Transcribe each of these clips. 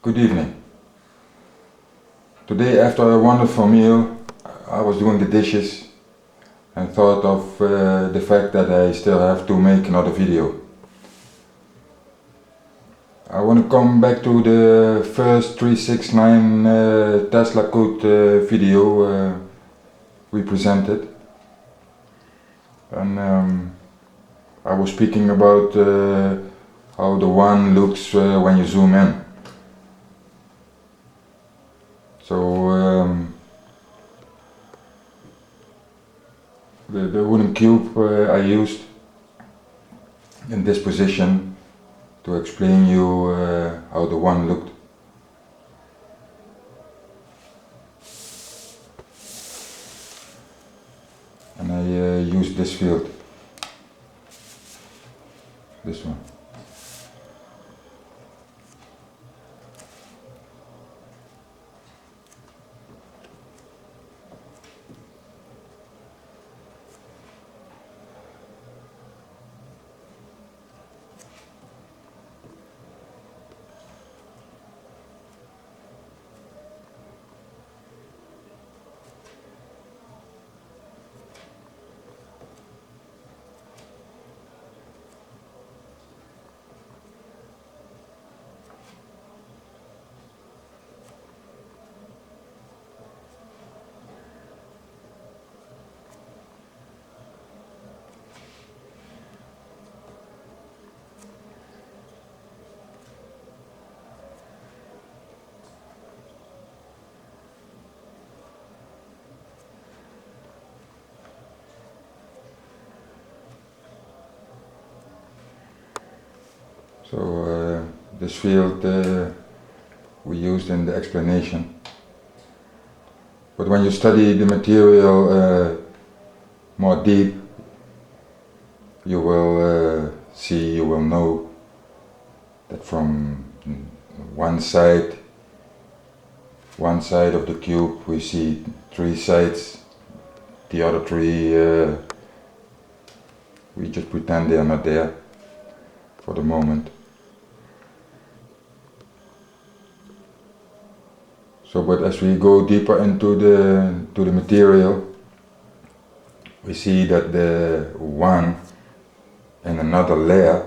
Good evening. Today, after a wonderful meal, I was doing the dishes and thought of the fact that I still have to make another video. I want to come back to the first 369 Tesla code video we presented, and I was speaking about how the one looks when you zoom in. So the wooden cube I used in this position to explain you how the one looked. And I used this field, this one. So this field we used in the explanation. But when you study the material more deep, you will see, you will know that from one side of the cube we see three sides, the other three we just pretend they are not there for the moment. So, but as we go deeper into the material, we see that the one in another layer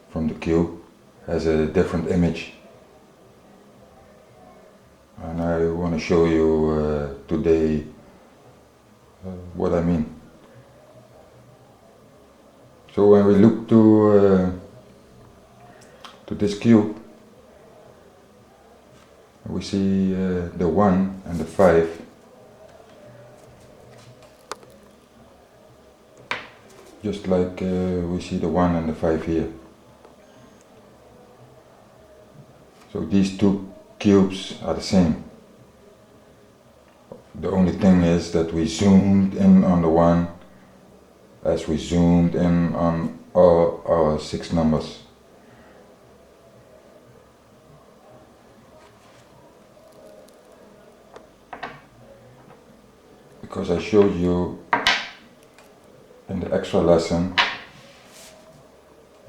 from the cube has a different image. And I want to show you today what I mean. So when we look to this cube, we see the 1 and the 5 just like we see the 1 and the 5 here. So these two cubes are the same. The only thing is that we zoomed in on the 1 as we zoomed in on all our 6 numbers. Because I showed you in the extra lesson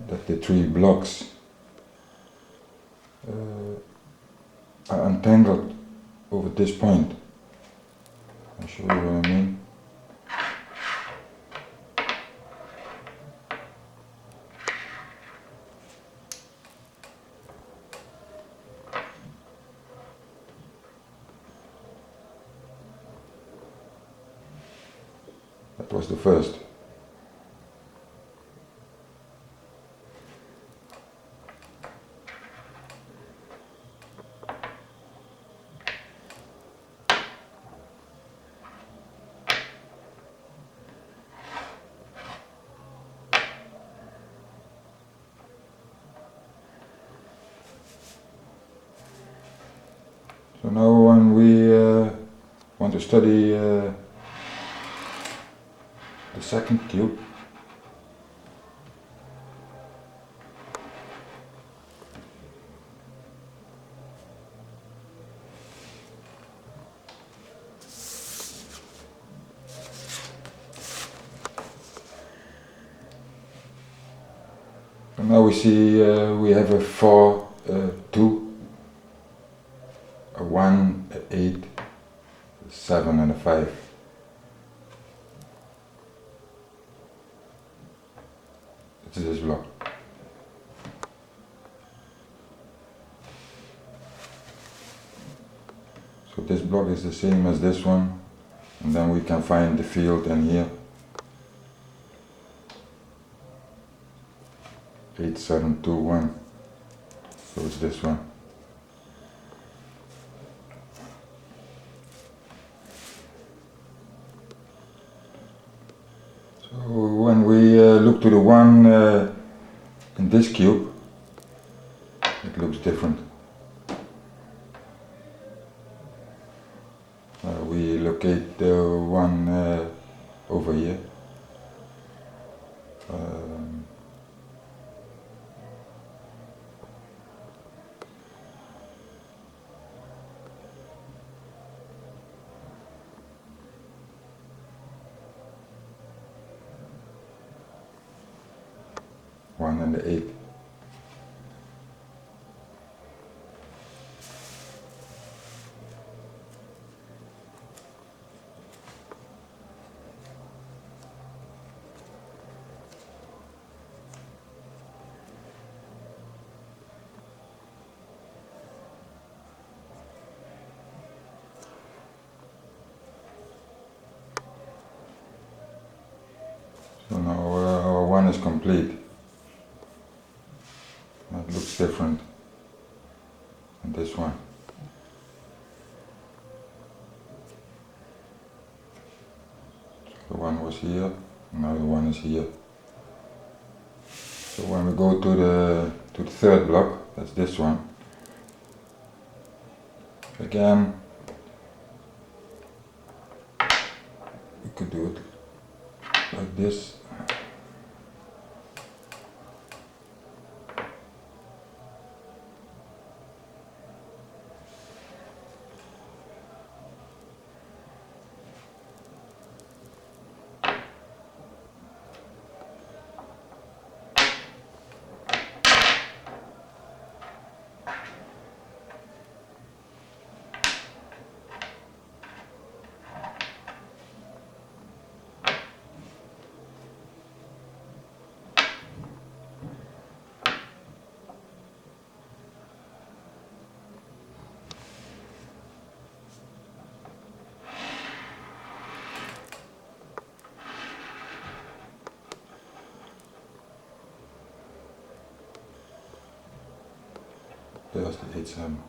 that the 3 blocks are entangled over this point. I'll show you what I mean. That was the first. So now when we want to study the second cube, and now we see we have a 4, 2 7 and a 5. It's this block. So this block is the same as this one, and then we can find the field in here. 8, 7, 2, 1. So it's this one. So when we look to the one in this cube, it looks different. We locate the one over here. One and the 8. So now our one is complete. It looks different than this one. So the one was here, now the one is here. So when we go to the third block, that's this one. Again, we could do it like this. There's the 8, 7.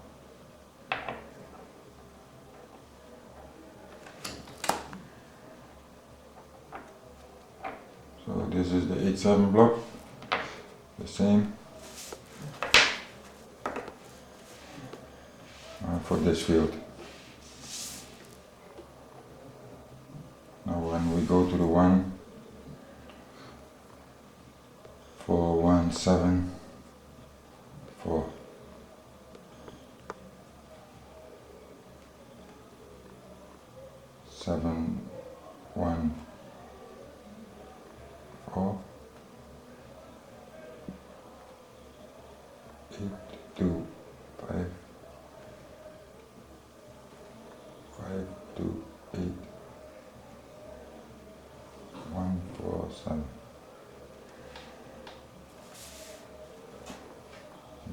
So this is the 8, 7 block, the same for this field. Now when we go to the 1, 4, 1, 7, 4. 7, 1, 4, 8, 2, 5, 5, 2, 8, 1, 4, 7.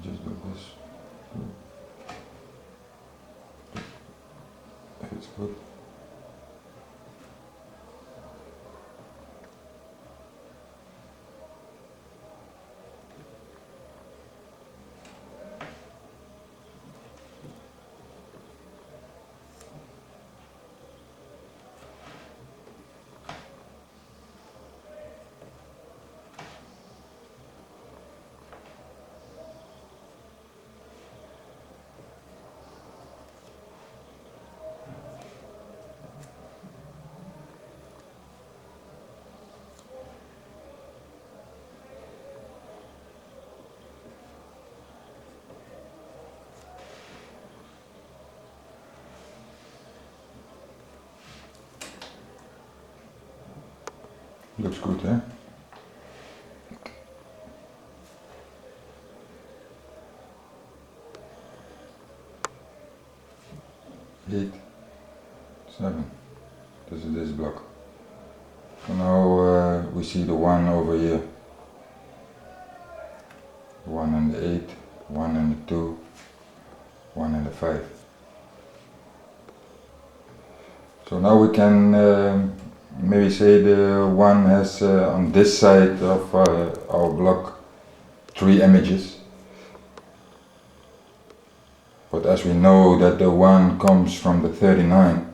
Just do this. It's good. Looks good, eh? Eight, 7. This is this block. So now we see the 1 over here. 1 and the 8, 1 and the 2, 1 and the 5. So now we can maybe say the 1 has on this side of our block 3 images. But as we know that the 1 comes from the 39,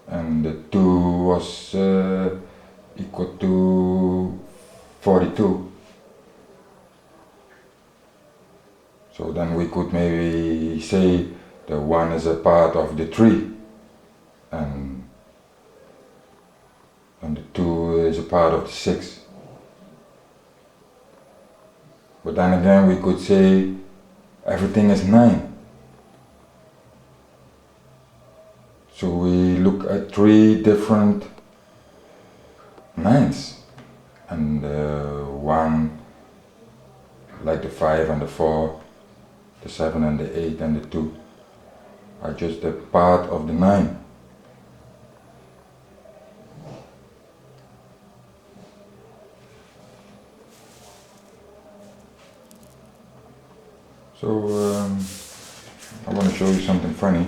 and the 2 was equal to 42. So then we could maybe say the 1 is a part of the 3 and the 2 is a part of the 6. But then again we could say everything is 9. So we look at 3 different 9s, and 1 like the 5 and the 4, the 7 and the 8 and the 2 are just a part of the 9. So I want to show you something funny.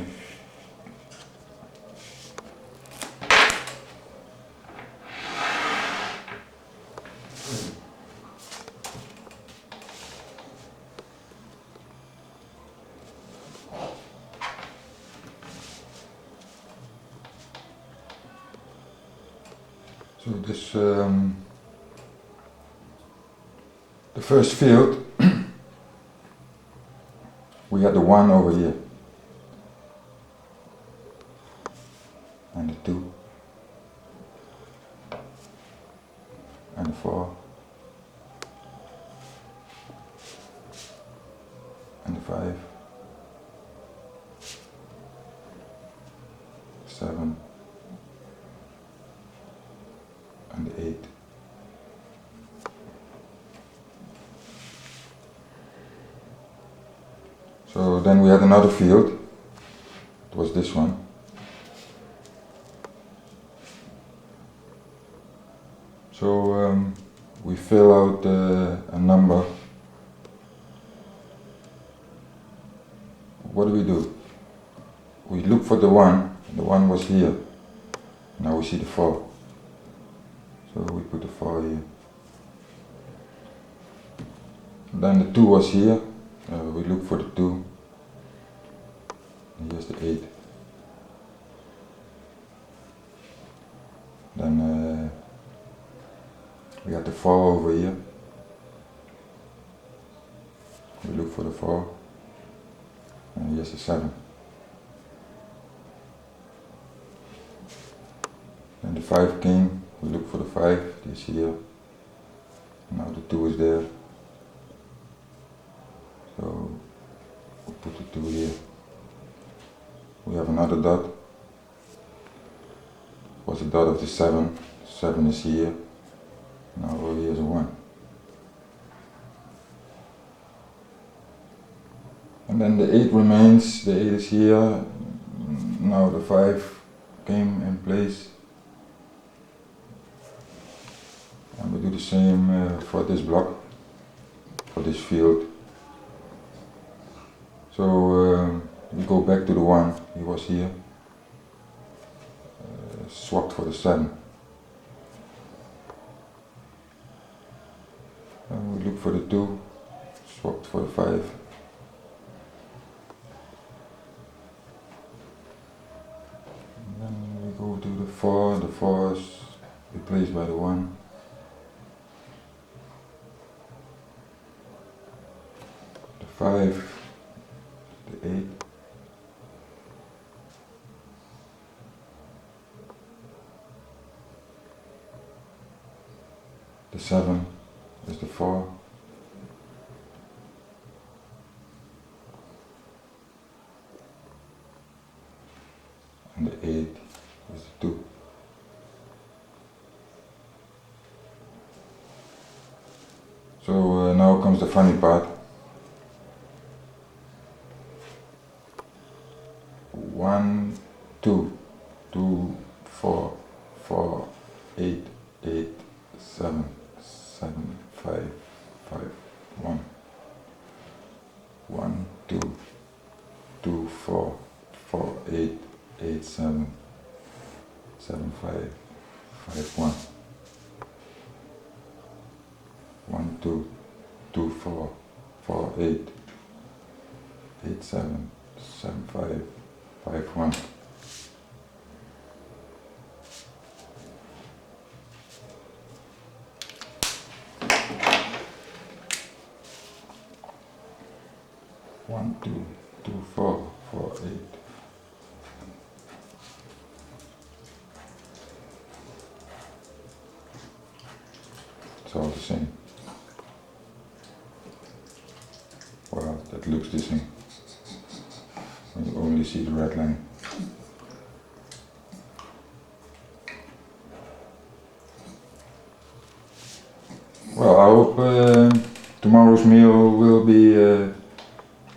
So this, the first field, we had the 1 over here, and the 2, and the 4, and the 5, 7, and the 8. So then we had another field, it was this one. So we fill out a number. What do? We look for the 1 was here. Now we see the 4. So we put the 4 here. Then the 2 was here. We look for the 2. And here's the 8. Then we got the 4 over here. We look for the 4. And here's the 7. Then the 5 came. We look for the 5. This here. Now the 2 is there. So we put the 2 here. We have another dot. Was a dot of the 7. 7 is here. Now over here is a 1. And then the 8 remains. The 8 is here. Now the 5 came in place. And we do the same for this block, for this field. So we go back to the 1, he was here, swapped for the 7. And we look for the 2, swapped for the 5. And then we go to the 4, the 4 is replaced by the 1. The 5. The 8, the 7 is the 4, and the 8 is the 2. So now comes the funny part. 8, 8, 7, 7, 5, 5, 1, 1, 2, 2, 4, 4, 8, 8, 7, 7, 5, 5, 1, 1, 2, 2, 4, 4, 8, 8, 7, 7, 5, 5, 1. One, two, two, 4, 4, 8. It's all the same. Well, that looks the same. When you only see the red line. Well, I hope tomorrow's meal will be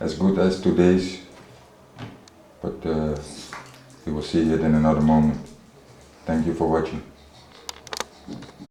as good as today's, but we will see it in another moment. Thank you for watching.